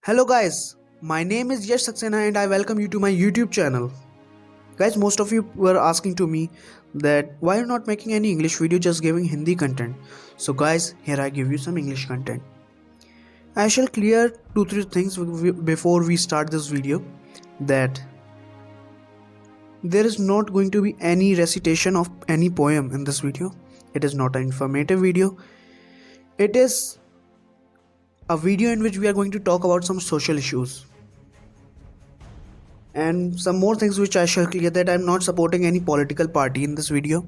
Hello guys, my name is Yash Saxena and I welcome you to my YouTube channel. Guys, most of you were asking to me that why you're not making any English video, just giving Hindi content. So guys, here I give you some English content. I shall clear 2-3 things before we start this video, that there is not going to be any recitation of any poem in this video. It is not an informative video. It is a video in which we are going to talk about some social issues and some more things which I shall clear, that I am not supporting any political party in this video.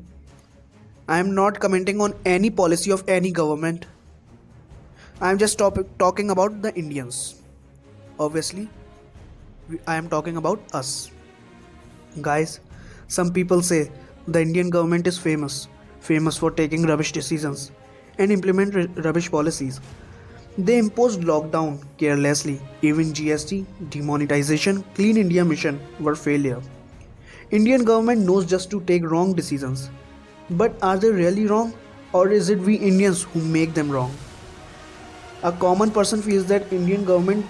I am not commenting on any policy of any government. I am just talking about the Indians. Obviously, I am talking about us. Guys, some people say the Indian government is famous for taking rubbish decisions and implement rubbish policies. They imposed lockdown carelessly. Even GST, demonetization, Clean India mission were failure. Indian government knows just to take wrong decisions. But are they really wrong, or is it we Indians who make them wrong? A common person feels that Indian government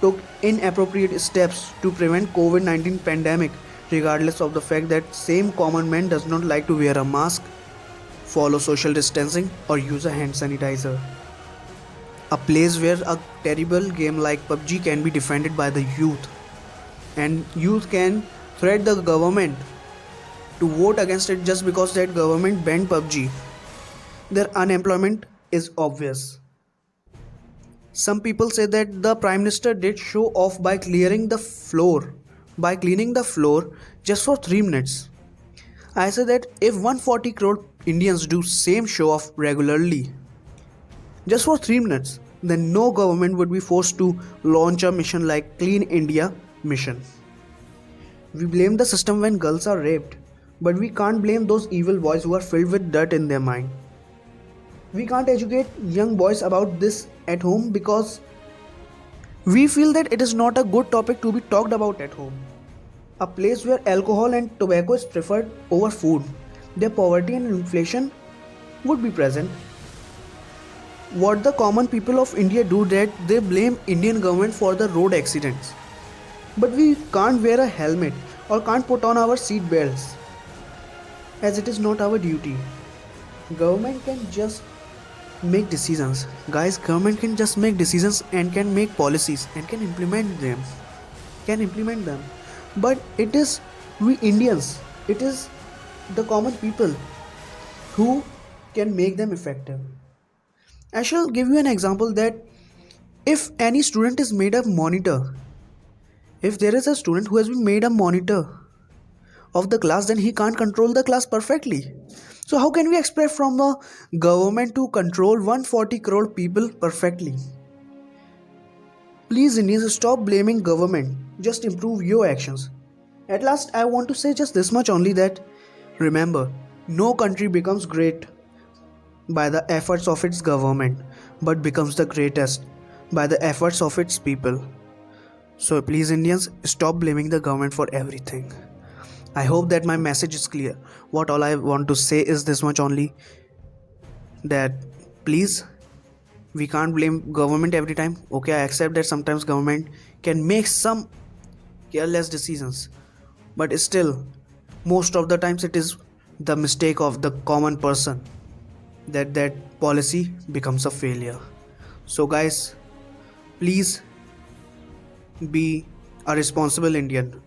took inappropriate steps to prevent COVID-19 pandemic, regardless of the fact that same common man does not like to wear a mask, follow social distancing, or use a hand sanitizer. A place where a terrible game like PUBG can be defended by the youth, and youth can threat the government to vote against it just because that government banned PUBG. Their unemployment is obvious. Some people say that the Prime Minister did show off by cleaning the floor just for 3 minutes. I say that if 140 crore Indians do same show off regularly just for 3 minutes, then no government would be forced to launch a mission like Clean India mission. We blame the system when girls are raped, but we can't blame those evil boys who are filled with dirt in their mind. We can't educate young boys about this at home because we feel that it is not a good topic to be talked about at home. A place where alcohol and tobacco is preferred over food, their poverty and inflation would be present. What the common people of India do, that they blame Indian government for the road accidents. But we can't wear a helmet or can't put on our seat belts, as it is not our duty. Government can just make decisions. Guys, government can just make decisions and can make policies and can implement them. But it is we Indians, it is the common people who can make them effective. I shall give you an example that if any student is made a monitor, if there is a student who has been made a monitor of the class, then he can't control the class perfectly. So how can we expect from the government to control 140 crore people perfectly? Please Indians, stop blaming government, just improve your actions. At last, I want to say just this much only, that remember, no country becomes great by the efforts of its government, but becomes the greatest by the efforts of its people. So please Indians, stop blaming the government for everything. I hope that my message is clear. What all I want to say is this much only, that please, we can't blame government every time. Okay, I accept that sometimes government can make some careless decisions, but still most of the times it is the mistake of the common person that policy becomes a failure. So guys, please be a responsible Indian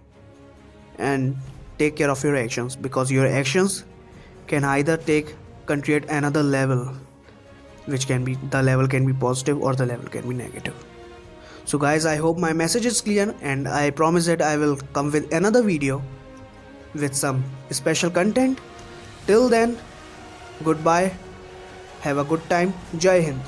and take care of your actions, because your actions can either take country at another level, which can be, the level can be positive or the level can be negative. So guys, I hope my message is clear, and I promise that I will come with another video with some special content. Till then, goodbye. Have a good time. Jai Hind.